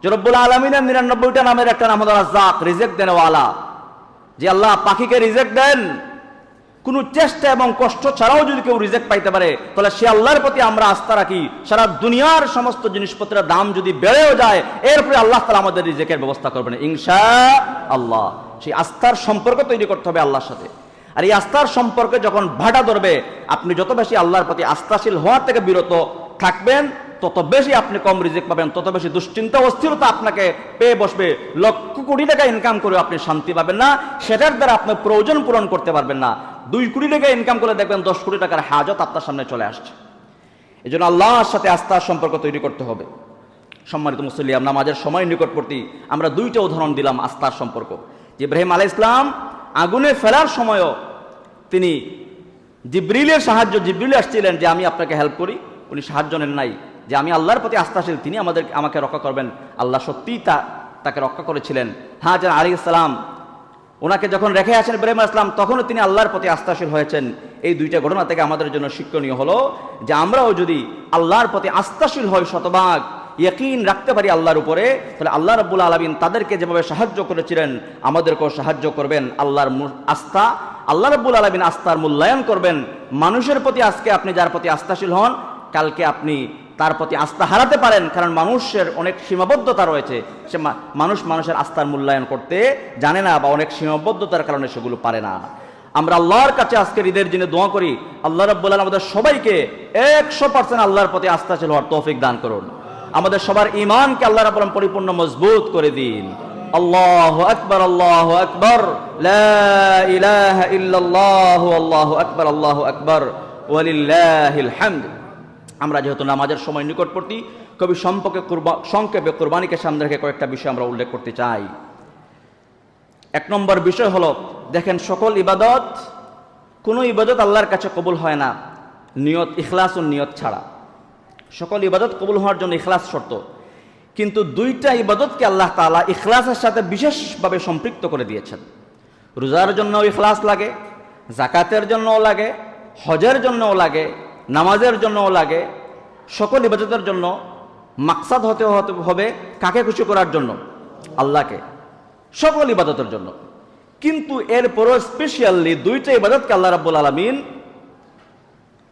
যে রব্বুল আলামিনের 99টা নামের একটা নাম হলো রাজ্জাক, রিজিক দেনওয়ালা। যে আল্লাহ পাখিকে রিজিক দেন, কোনো চেষ্টা এবং কষ্ট ছাড়াও যদি কেউ রিজিক পাইতে পারে, তাহলে সে আল্লাহর প্রতি আমরা আস্থা রাখি। সারা দুনিয়ার সমস্ত জিনিসপত্রের দাম যদি বেড়েও যায়, এরপরে আল্লাহ তাআলা আমাদের রিজিকের ব্যবস্থা করবেন ইনশাআল্লাহ। সেই আস্থার সম্পর্ক তৈরি করতে হবে আল্লাহর সাথে। আর এই আস্থার সম্পর্কে যখন ভাটা ধরবে, আপনি যত বেশি আল্লাহর প্রতি আস্থাশীল হওয়ার থেকে বিরত থাকবেন, তত বেশি আপনি কম রিজিক পাবেন, তত বেশি দুশ্চিন্তা, অস্থিরতা আপনাকে পেয়ে বসবে। লক্ষ কোটি টাকা ইনকাম করে আপনি শান্তি পাবেন না, সেটার দ্বারা আপনার প্রয়োজন পূরণ করতে পারবেন না। 2 কোটি টাকা ইনকাম করে দেখবেন 10 কোটি টাকার হাজত আপনার সামনে চলে আসছে। এই জন্য আল্লাহর সাথে আস্থার সম্পর্ক তৈরি করতে হবে। সম্মানিত মুসল্লি, নামাজের সময় নিকটবর্তী, আমরা 2টা উদাহরণ দিলাম আস্থার সম্পর্ক। যে ইব্রাহিম আলাইহিস সালাম আগুনে ফেলার সময়ও তিনি জিবরিলের সাহায্য, জিবরিল আসছিলেন যে আমি আপনাকে হেল্প করি, উনি সাহায্য নেন নাই। যে আমি আল্লাহর প্রতি আস্থাশীল, তিনি আমাকে রক্ষা করবেন। আল্লাহ সত্যিই তাকে রক্ষা করেছিলেন। হাজার আলাইহিস সালাম ওনাকে যখন রেখে আসেন ইব্রাহিম আলাইহিস সালাম, তখনও তিনি আল্লাহর প্রতি আস্থাশীল হয়েছেন। এই 2টা ঘটনা থেকে আমাদের জন্য শিক্ষণীয় হলো যে আমরাও যদি আল্লাহর প্রতি আস্থাশীল হই, শতভাগ ইয়াকিন রাখতে পারি আল্লাহর উপরে, তাহলে আল্লাহ রাব্বুল আলামিন তাদেরকে যেভাবে সাহায্য করেছিলেন আমাদেরকেও সাহায্য করবেন। আল্লাহর আস্থা, আল্লাহ রাব্বুল আলামিন আস্থার মূল্যায়ন করবেন। মানুষের প্রতি আজকে আপনি যার প্রতি আস্থাশীল হন, কালকে আপনি তার প্রতি আস্থা হারাতে পারেন, কারণ মানুষের অনেক সীমাবদ্ধতা রয়েছে। সে মানুষের আস্থার মূল্যায়ন করতে জানে না, বা অনেক সীমাবদ্ধতার কারণে সেগুলো পারে না। আমরা আল্লাহর কাছে আজকের ঈদের দিনে দোয়া করি, আল্লাহ রাব্বুল আলামিন আমাদের সবাইকে 100% আল্লাহর প্রতি আস্থাশীল হওয়ার তৌফিক দান করুন। আমাদের সবার ঈমানকে আল্লাহ রাব্বুল আলামিন পরিপূর্ণ মজবুত করে দিন। আল্লাহু আকবার, আল্লাহু আকবার, লা ইলাহা ইল্লাল্লাহু, আল্লাহু আকবার, আল্লাহু আকবার, ওয়ালিল্লাহিল হামদ। আমরা যেহেতু নামাজের সময় নিকটবর্তী, কবি সংক্ষেপে কুরবানিকে সামনে রেখে কয়েকটা বিষয় আমরা উল্লেখ করতে চাই। 1 নম্বর বিষয় হলো, দেখেন সকল ইবাদত, কোনো ইবাদত আল্লাহর কাছে কবুল হয় না নিয়ত, ইখলাস ও নিয়ত ছাড়া। সকল ইবাদত কবুল হওয়ার জন্য ইখলাস শর্ত, কিন্তু 2টা ইবাদতকে আল্লাহ তাআলা ইখলাসের সাথে বিশেষভাবে সম্পৃক্ত করে দিয়েছেন। রোজার জন্য ইখলাস লাগে, জাকাতের জন্যও লাগে, হজের জন্যও লাগে, নামাজের জন্যও লাগে, সকল ইবাদতের জন্য মাকসাদ হতে হবে কাকে খুশি করার জন্য? আল্লাহকে, সকল ইবাদতের জন্য। কিন্তু এরপরও স্পেশালি দুইটা ইবাদতকে আল্লাহ রাব্বুল আলামিন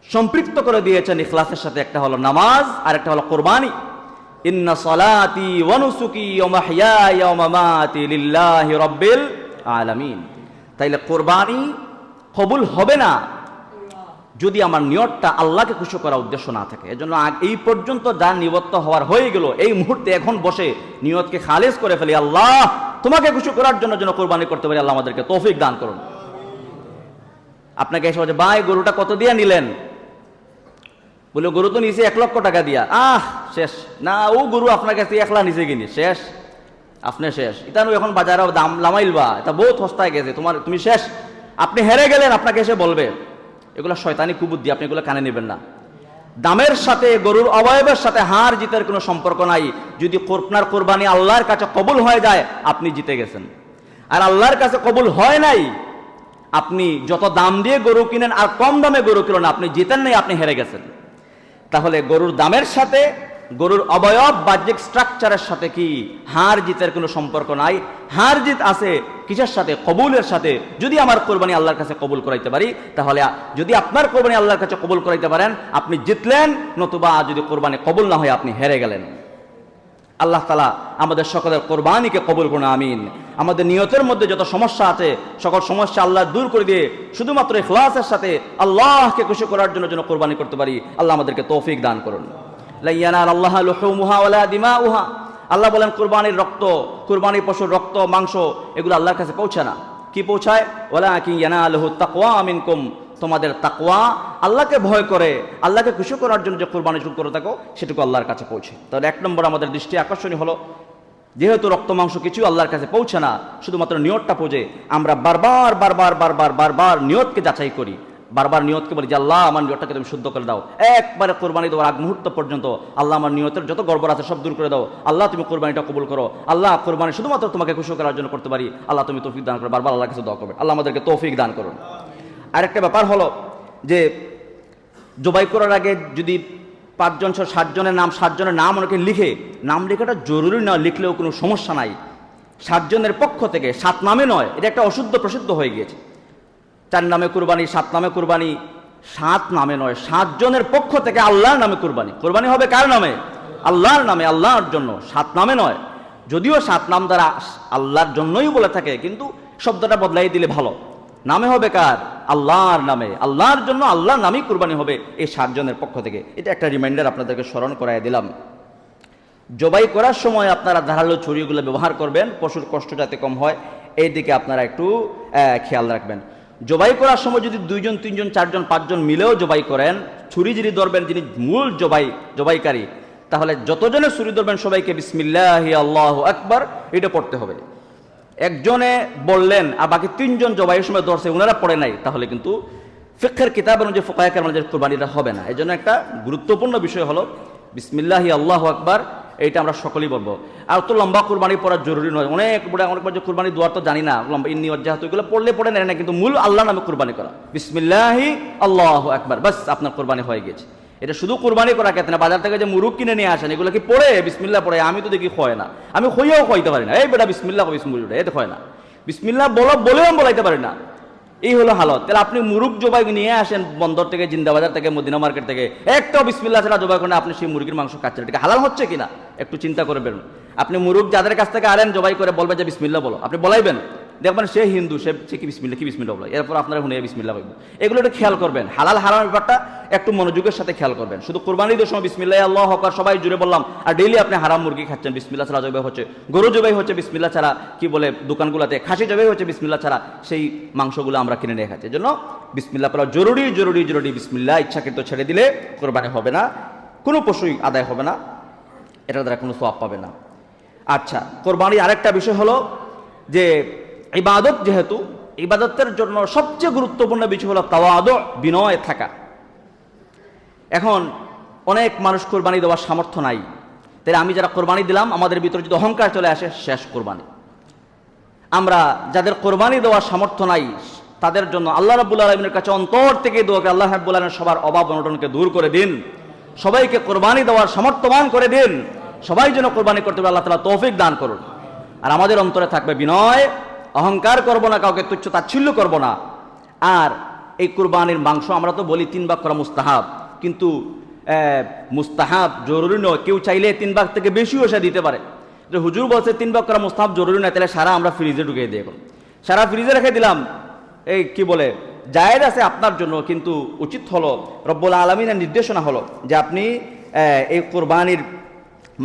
সম্পৃক্ত করে দিয়েছেন ইখলাসের সাথে। একটা হলো নামাজ আর একটা হলো কোরবানি। ইন্না সলাতি ওয়া নুসুকি ওয়া মাহইয়ায়া ওয়া মামাতি লিল্লাহি রাব্বিল আলামিন। তাইলে কোরবানি কবুল হবে না যদি আমার নিয়তটা আল্লাহকে খুশি করার উদ্দেশ্য না থাকে। এজন্য এই পর্যন্ত যা নিয়ত হওয়ার হয়ে গেল, এই মুহূর্তে এখন বসে নিয়তকে খালেজ করে ফেলি, আল্লাহ তোমাকে খুশি করার জন্য যেন কোরবানি করতে পারি, আল্লাহ আমাদেরকে তৌফিক দান করুন। আপনাকে এসে বলছে, ভাই গরুটা কত দিয়ে নিলেন? বলে গরু তো নিচে 1 লক্ষ টাকা দিয়া। শেষ না, ও গরু আপনার কাছে 1 লাখ নিচে কিনি, শেষ, আপনি শেষ। এটা এখন বাজারে দাম লামাইলবা, এটা বহুত সস্তায় গেছে, তুমি শেষ, আপনি হেরে গেলেন। আপনাকে এসে বলবে, এগুলো শয়তানি কুবুদ্ধি, আপনি এগুলো কানে নেবেন না। দামের সাথে, গরুর অবয়বের সাথে হার জিতের কোনো সম্পর্ক নাই। যদি আপনার কোরবানি আল্লাহর কাছে কবুল হয়ে যায়, আপনি জিতে গেছেন। আর আল্লাহর কাছে কবুল হয় নাই, আপনি যত দাম দিয়ে গরু কিনেন আর কম দামে গরু কিনেন, আপনি জিতেন নাই, আপনি হেরে গেছেন। তাহলে গরুর দামের সাথে, গরুর অবয়ব বাহ্যিক স্ট্রাকচারের সাথে কি হার জিতের কোনো সম্পর্ক নাই। হার জিত আছে কিসের সাথে? কবুলের সাথে। যদি আমার কোরবানি আল্লাহর কাছে কবুল করাইতে পারি, তাহলে যদি আপনার কোরবানি আল্লাহর কাছে কবুল করাইতে পারেন, আপনি জিতলেন, নতুবা যদি কোরবানি কবুল না হয়, আপনি হেরে গেলেন। আল্লাহ তাআলা আমাদের সকলের কোরবানিকে কবুল করুন, আমিন। আমাদের নিয়তের মধ্যে যত সমস্যা আছে, সকল সমস্যা আল্লাহ দূর করে দিয়ে শুধুমাত্র ইখলাসের সাথে আল্লাহকে খুশি করার জন্য যেন কোরবানি করতে পারি, আল্লাহ আমাদেরকে তৌফিক দান করুন। লা ইয়ানালাল্লাহু লুহুমুহা ওয়ালা দিমাউহা। আল্লাহ বলেন কোরবানির রক্ত, কোরবানির পশুর রক্ত, মাংস, এগুলো আল্লাহর কাছে পৌঁছায় না। কি পৌঁছায়? ওয়ালাকিন ইয়ানালুহু তাকওয়া মিনকুম। তোমাদের তাকওয়া, আল্লাহকে ভয় করে, আল্লাহকে খুশি করার জন্য যে কোরবানি শুরু করে থাকো, সেটুকু আল্লাহর কাছে পৌঁছে। তাহলে 1 নম্বর আমাদের দৃষ্টি আকর্ষণীয় হলো, যেহেতু রক্ত মাংস কিছু আল্লাহর কাছে পৌঁছে না, শুধুমাত্র নিয়তটা পৌঁছে। আমরা বারবার বারবার বারবার বারবার নিয়তকে যাচাই করি, বারবার নিয়তকে বলি যে আল্লাহ আমার নিয়তটাকে তুমি শুদ্ধ করে দাও। একবারে কোরবানি দেওয়ার আগ মুহূর্ত পর্যন্ত আল্লাহ আমার নিয়তের যত গড়বড় আছে সব দূর করে দাও। আল্লাহ তুমি কোরবানিটা কবুল করো। আল্লাহ কোরবানি শুধুমাত্র তোমাকে খুশি করার জন্য করতে পারি, আল্লাহ তুমি তৌফিক দান করো। বারবার আল্লাহর কাছে দোয়া করবে, আল্লাহ আমাদেরকে তৌফিক দান করুন। আরেকটা ব্যাপার হলো যে জবাই করার আগে যদি 5 জন 60 জনের নাম, 7 জনের নাম অনেকে লিখে, নাম লেখাটা জরুরি নয়, লিখলেও কোনো সমস্যা নাই। 7 জনের পক্ষ থেকে, 7 নামে নয়, এটা একটা অশুদ্ধ প্রসিদ্ধ হয়ে গিয়েছে। 4 নামে কুরবানি, 7 নামে কুরবানি, 7 নামে নয়, 7 জনের পক্ষ থেকে আল্লাহর নামে কুরবানি। কুরবানি হবে কার নামে? আল্লাহর নামে, আল্লাহর জন্য, 7 নামে নয়। যদিও 7 নাম দ্বারা আল্লাহর জন্যই বলে থাকে, কিন্তু শব্দটা বদলাই দিলে ভালো। নামে হবে কার? আল্লাহর নামে, আল্লাহর জন্য, আল্লাহর নামেই কুরবানি হবে এই 7 জনের পক্ষ থেকে। এটা একটা রিমাইন্ডার আপনাদেরকে স্মরণ করাই দিলাম। জবাই করার সময় আপনারা ধারালো ছুরিগুলো ব্যবহার করবেন, পশুর কষ্ট যাতে কম হয়, এই দিকে আপনারা একটু খেয়াল রাখবেন। জবাই করার সময় যদি 2 জন 3 জন 4 জন 5 জন মিলেও জবাই করেন, ছুরি যিনি ধরবেন, যিনি মূল জবাইকারী, তাহলে যতজনে ছুরি ধরবেন সবাইকে বিসমিল্লাহি আল্লাহু আকবার এটা পড়তে হবে। একজনে বললেন আর বাকি 3 জন জবাইয়ের সময় ধরছে, ওনারা পড়ে নাই, তাহলে কিন্তু ফিকহের কিতাব অনুযায়ী ফুকাহায়ে কেরামের কুরবানিটা হবে না। এই জন্য একটা গুরুত্বপূর্ণ বিষয় হলো বিসমিল্লাহি আল্লাহু আকবার, এইটা আমরা সকলেই বলবো। আর তো লম্বা কুরবানি পড়া জরুরি নয়। অনেকবার যে কুরবানি দুয়ার তো জানি না, লম্বা ইন্নি ওয়াজ্জাহতু এগুলো পড়লে পড়ে নেয় না, কিন্তু মূল আল্লাহর নামে কুরবানি করা, বিসমিল্লাহি আল্লাহু আকবার, বাস আপনার কুরবানি হয়ে গেছে। এটা শুধু কুরবানি করা ক্ষেত্রে না, বাজার থেকে যে মুরগ কিনে নিয়ে আসেন, এগুলো কি পড়ে বিসমিল্লাহ পড়ে? আমি তো দেখি হয় না, আমি হইয়াও কইতে পারি না, এই বেটা বিসমিল্লাহ বিসমিল্লাহ, এতে হয় না। বিসমিল্লাহ বলেও বলাইতে পারি না, এই হলো হালত। তাহলে আপনি মুরগ জবাই নিয়ে আসেন বন্দর থেকে, জিন্দাবাজার থেকে, মদিনা মার্কেট থেকে, একটাও বিসমিল্লাহ ছাড়া জবাই করেন, আপনি সেই মুরগির মাংস খাচ্ছেন, এটা হালাল হচ্ছে কিনা একটু চিন্তা করবেন। আপনি মুরগ যাদের কাছ থেকে আনেন জবাই করে, বলবেন যে বিসমিল্লাহ বলো, আপনি বলাইবেন, দেখবেন সে হিন্দু, সে কি বিসমিল্লাহ বলো, এরপর আপনারা শুনে বিসমিল্লাহ বলবো। এগুলো একটু খেয়াল করবেন, হালাল হারামের ব্যাপারটা একটু মনোযোগের সাথে খেয়াল করবেন। শুধু কোরবানির ঈদের সময় বিসমিল্লাহ আল্লাহু আকবার সবাই জুড়ে বললাম, আর ডেইলি আপনি হারাম মুরগি খাচ্ছেন, বিসমিল্লাহ ছাড়া জবাই হচ্ছে, গরু জবাই হচ্ছে বিসমিল্লাহ ছাড়া, কি বলে দোকানগুলোতে খাসি জবাই হচ্ছে বিসমিল্লাহ ছাড়া, সেই মাংসগুলো আমরা কিনে নিয়ে খাচ্ছি। এজন্য বিসমিল্লাহ পড়া জরুরি জরুরি জরুরি। বিসমিল্লাহ ইচ্ছাকৃত ছেড়ে দিলে কোরবানি হবে না, কোনো পশুই আদায় হবে না, এটার দ্বারা কোনো সওয়াব পাবে না। আচ্ছা, কোরবানির আরেকটা বিষয় হলো যে ইবাদত, যেহেতু ইবাদতের জন্য সবচেয়ে গুরুত্বপূর্ণ বিষয় হলো তাওয়াদু, বিনয় থাকা। এখন অনেক মানুষ কোরবানি দেওয়ার সামর্থ্য নাই, তাই আমি যারা কোরবানি দিলাম, আমাদের ভিতরে যদি অহংকার চলে আসে, শেষ কোরবানি। আমরা যাদের কোরবানি দেওয়ার সামর্থ্য নাই, তাদের জন্য আল্লাহ রাব্বুল আলামিনের কাছে অন্তর থেকে দোয়া করি, আল্লাহ রাব্বুল আলামিন সবার অভাব অনটনকে দূর করে দিন, সবাইকে কোরবানি দেওয়ার সামর্থ্যবান করে দিন। সবাই যেন কোরবানি করতে পারে, আল্লাহ তাআলা তৌফিক দান করুন। আর আমাদের অন্তরে থাকবে বিনয়, অহংকার করব না, কাউকে তুচ্ছ তাচ্ছিল্য করব না। আর এই কুরবানির মাংস আমরা তো বলি 3 ভাগ করা মুস্তাহাব, কিন্তু মুস্তাহাব জরুরি নয়। কেউ চাইলে 3 ভাগ থেকে বেশিও সে দিতে পারে। যে হুজুর বলছে 3 ভাগ করা মুস্তাহাব জরুরি নয়, তাহলে সারা আমরা ফ্রিজে ঢুকিয়ে দিয়ে গেলাম, সারা ফ্রিজে রেখে দিলাম। এই কি বলে, জায়েজ আছে আপনার জন্য, কিন্তু উচিত হলো, রব্বুল আলামিনের নির্দেশনা হলো যে আপনি এই কুরবানির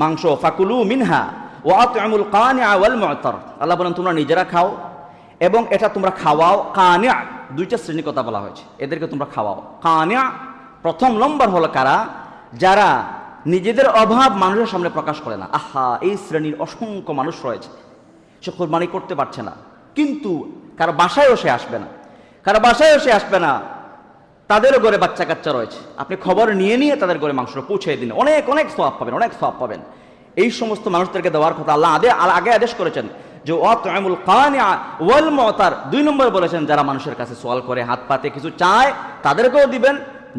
মাংস ফাকুলু মিনহা ওয়া আত'ইমুল কানিআ ওয়াল মু'তার, আল্লাহ বলেন তোমরা নিজেরা খাও এবং এটা তোমরা খাওয়াও। কানিআ 2টা শ্রেণীর কথা বলা হয়েছে, এদেরকে তোমরা খাওয়াও। কানিআ প্রথম নম্বর হলো কারা? যারা নিজেদের অভাব মানুষের সামনে প্রকাশ করে না। আহা, এই শ্রেণীর অসংখ্য মানুষ রয়েছে, সে কোরবানি করতে পারছে না, কিন্তু কারো বাসায়ও সে আসবে না, কারো বাসায়ও সে আসবে না, তাদেরও ঘরে বাচ্চা কাচ্চা রয়েছে। আপনি খবর নিয়ে নিয়ে তাদের ঘরে মাংসটা পৌঁছে দিন, অনেক অনেক সওয়াব পাবেন, অনেক সওয়াব পাবেন। এই সমস্ত মানুষদেরকে দেওয়ার কথা আল্লাহ আগে আদেশ করেছেন যে ওয়াত'ইমুল কানিআ ওয়াল মু'তার। 2 নম্বর বলেছেন যারা মানুষের কাছে সওয়াল করে, হাত পাতে কিছু চায়, তাদেরকেও দিবেন,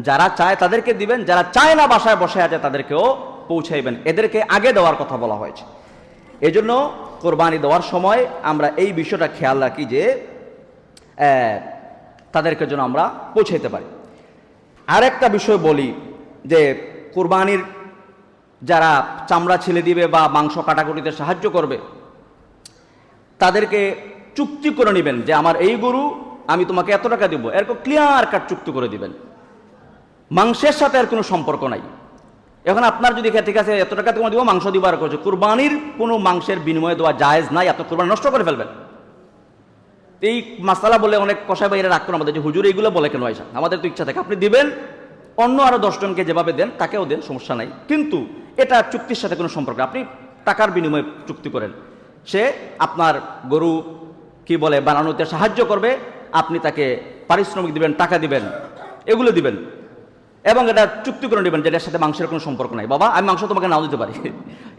যারা চায় তাদেরকে দিবেন, যারা চায় না বাসায় বসে আছে তাদেরকেও পৌঁছাইবেন। এদেরকে আগে দেওয়ার কথা বলা হয়েছে। এজন্য কোরবানি দেওয়ার সময় আমরা এই বিষয়টা খেয়াল রাখি যে তাদেরকে যেন আমরা পৌঁছাইতে পারি। আরেকটা বিষয় বলি যে কোরবানির যারা চামড়া ছেলে দিবে বা মাংস কাটাকুটিতে সাহায্য করবে, তাদেরকে চুক্তি করে নেবেন যে আমার এই গরু আমি তোমাকে এত টাকা দিব, এরকম ক্লিয়ার কাট চুক্তি করে দিবেন। মাংসের সাথে আর কোনো সম্পর্ক নাই। এখন আপনার যদি ঠিক আছে এত টাকা তোমার দিব, মাংস দিব, আর করছে, কুরবানির কোনো মাংসের বিনিময়ে দেওয়া জায়েজ নাই, আপনি কুরবানি নষ্ট করে ফেলবেন। এই মাসালা বলে অনেক কষাই বাইরে রাখবেন আমাদের যে হুজুর এইগুলো বলে কেন আয়সা, আমাদের তো ইচ্ছা থাকে আপনি দিবেন, অন্য আরো 10 জনকে যেভাবে দেন তাকেও দেন, সমস্যা নাই, কিন্তু এটা চুক্তির সাথে কোনো সম্পর্ক। আপনি টাকার বিনিময়ে চুক্তি করেন, সে আপনার গরু কি বলে বানানোতে সাহায্য করবে, আপনি তাকে পারিশ্রমিক দিবেন, টাকা দিবেন, এগুলো দিবেন, এবং এটা চুক্তি করে নেবেন যেটার সাথে মাংসের কোনো সম্পর্ক নাই। বাবা আমি মাংস তোমাকে নাও দিতে পারি,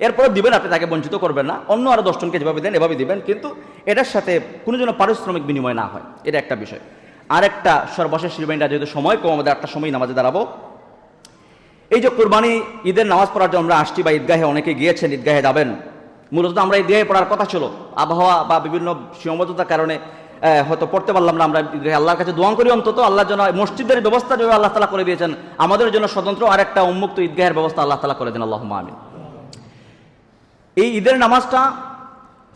এরপরে দিবেন, আপনি তাকে বঞ্চিত করবেন না। অন্য আরো 10 জনকে যেভাবে দেন এভাবে দিবেন, কিন্তু এটার সাথে কোনো যেন পারিশ্রমিক বিনিময় না হয়, এটা একটা বিষয়। আরেকটা সর্বশেষ রিমাইন্ডার, যেহেতু সময় কম, আমাদের 8টার সময় নামাজে দাঁড়াবো। এই যে কুরবানি ঈদের নামাজ পড়ার জন্য আমরা আসছি বা ঈদগাহে অনেকে গিয়েছেন, ঈদগাহে যাবেন, মূলত আমরা ঈদগাহে পড়ার কথা ছিল, আবহাওয়া বা বিভিন্ন সীমাবদ্ধতার কারণে হয়তো পড়তে পারলাম না। আমরা আল্লাহর কাছে দোয়া করি অন্তত আল্লাহর জন্য মসজিদের ব্যবস্থা যেভাবে আল্লাহ তাআলা করে দিয়েছেন, আমাদের জন্য স্বতন্ত্র আরেকটা উন্মুক্ত ঈদগাহের ব্যবস্থা আল্লাহ তাআলা করে দেন, আল্লাহুম্মা আমিন। এই ঈদের নামাজটা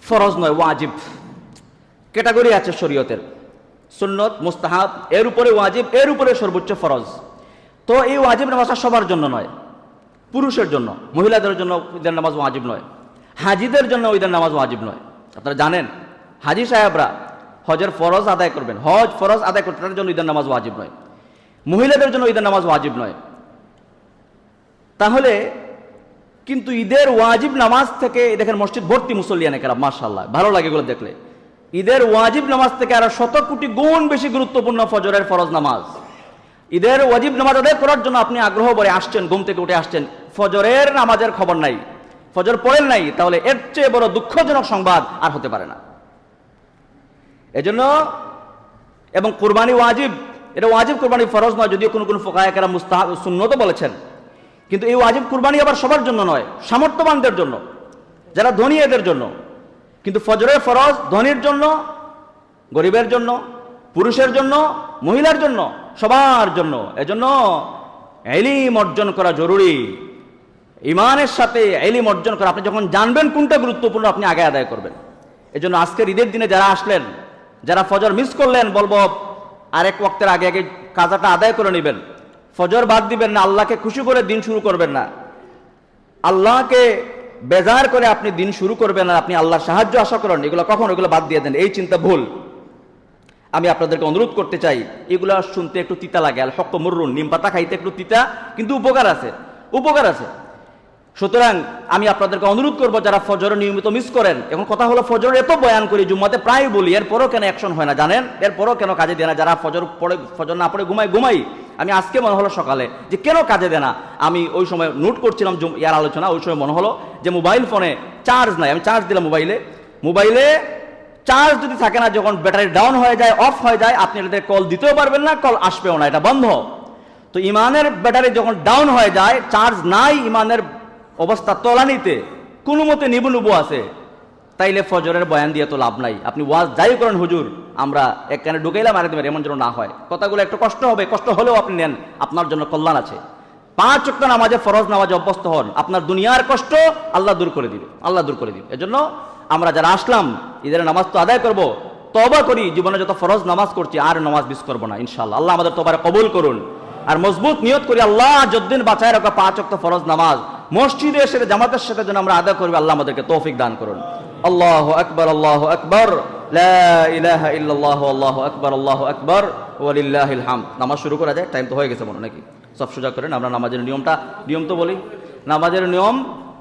ফরজ নয়, ওয়াজিব। ক্যাটাগরি আছে শরীয়তের, সুন্নত, মুস্তাহাব, এর উপরে ওয়াজিব, এর উপরে সর্বোচ্চ ফরজ। তো এই ওয়াজিব নামাজটা সবার জন্য নয়, পুরুষের জন্য, মহিলাদের জন্য ঈদের নামাজ ওয়াজিব নয়, হাজিদের জন্য ঈদের নামাজ ওয়াজিব নয়। আপনারা জানেন হাজি সাহেবরা হজের ফরজ আদায় করবেন, হজ ফরজ আদায় করতে, তাদের জন্য ঈদের নামাজ ওয়াজিব নয়। মহিলাদের জন্য ঈদের নামাজ ওয়াজিব নয়। তাহলে কিন্তু ঈদের ওয়াজিব নামাজ থেকে দেখেন মসজিদ ভর্তি মুসল্লিয়ানে কেরাম, মাশাআল্লাহ, ভালো লাগে এগুলো দেখলে। ঈদের ওয়াজিব নামাজ থেকে আরো 100 কোটি গুণ বেশি গুরুত্বপূর্ণ ফজরের ফরজ নামাজ। ঈদের ওয়াজিব নামাজ আদায় করার জন্য আপনি আগ্রহ করে আসছেন, ঘুম থেকে উঠে আসছেন, ফজরের নামাজের খবর নাই, ফজর পড়েন নাই, তাহলে এর চেয়ে বড় দুঃখজনক সংবাদ আর হতে পারে না। এজন্য, এবং কুরবানি ওয়াজিব, এটা ওয়াজিব কুরবানি ফরজ নয়, যদিও কোনো কোনো ফুকাহা কেরাম মুস্তাহাব সুন্নতও বলেছেন, কিন্তু এই ওয়াজিব কুরবানি আবার সবার জন্য নয়, সামর্থ্যবানদের জন্য, যারা ধনী এদের জন্য। কিন্তু ফজরের ফরজ ধনীর জন্য, গরিবের জন্য, পুরুষের জন্য, মহিলার জন্য, সবার জন্য। এজন্য ইলম অর্জন করা জরুরি, ইমানের সাথে ইলম অর্জন করা। আপনি যখন জানবেন কোনটা গুরুত্বপূর্ণ, আপনি আগে আদায় করবেন। এজন্য আজকের ঈদের দিনে যারা আসলেন, যারা ফজর মিস করলেন, বলবো আরেক ওয়াক্তের আগে আগে কাজাটা আদায় করে নেবেন। ফজর বাদ দিবেন না, আল্লাহকে খুশি করে দিন শুরু করবেন না, আল্লাহকে বেজার করে আপনি দিন শুরু করবেন না, আপনি আল্লাহর সাহায্য আশা করেন, এগুলো কখন এগুলো বাদ দিয়ে দেন, এই চিন্তা ভুল। আমি আপনাদেরকে অনুরোধ করতে চাই, এগুলো শুনতে একটু তিতা লাগে, আল হক মুররুন, নিম পাতা খাইতে একটু তিতা, কিন্তু উপকার আছে, উপকার আছে। সুতরাং আমি আপনাদেরকে অনুরোধ করবো, যারা ফজর নিয়মিত মিস করেন, এখন কথা হলো ফজর এত বয়ান করি, জুম্মাতে প্রায় বলি, এরপরও কেন অ্যাকশন হয় না জানেন? এরপরও কেন কাজে দেয় না? যারা ফজর পড়ে, ফজর না পড়ে ঘুমাই। আমি আজকে মনে হলো সকালে যে কেন কাজে দেয় না, আমি ওই সময় নোট করছিলাম ইয়ার আলোচনা, ওই সময় মনে হলো যে মোবাইল ফোনে চার্জ নাই, আমি চার্জ দিলাম মোবাইলে চার্জ যদি থাকে না, যখন ব্যাটারি ডাউন হয়ে যায়, অফ হয়ে যায়, আপনি এটাতে কল দিতেও পারবেন না, কল আসবেও না, এটা বন্ধ। তো ইমানের ব্যাটারি যখন ডাউন হয়ে যায়, চার্জ নাই, ইমানের অবস্থা তলানিতে, কোনো মতে নিবু আছে, তাইলে ফজরের বয়ান দিয়ে তো লাভ নাই। আপনি ওয়াজ যাই করেন, হুজুর আমরা এক কানে ঢুকাইলাম আর এমন যেন না হয়। কথাগুলো একটু কষ্ট হবে, কষ্ট হলেও আপনি নেন, আপনার জন্য কল্যাণ আছে। 5 ওয়াক্ত নামাজে, ফরজ নামাজে অভ্যস্ত হন, আপনার দুনিয়ার কষ্ট আল্লাহ দূর করে দিবে, আল্লাহ দূর করে দিবে। এজন্য আমরা যারা আসলাম, ঈদের নামাজ তো আদায় করব, তওবা করি, জীবনে যত ফরজ নামাজ করছি আর নামাজ মিস করবো না ইনশাআল্লাহ। আল্লাহ আমাদের তওবারে কবুল করুন। আর মজবুত নিয়ত করি, আল্লাহ যতদিন বাঁচায় রাখা 5 ওয়াক্ত ফরজ নামাজ মসজিদে এসে জামাতের সাথে যেন আমরা আদায় করবো, আল্লাহ আমাদেরকে তৌফিক দান করুন। আল্লাহু আকবার, আল্লাহু আকবার, লা ইলাহা ইল্লাল্লাহু, আল্লাহু আকবার, আল্লাহু আকবার, ওয়ালিল্লাহিল হামদ। নামাজ শুরু করা যায়, টাইম তো হয়ে গেছে মনে নাকি? সব সোজা করেন। আমরা নামাজের নিয়ম তো বলি। নামাজের নিয়ম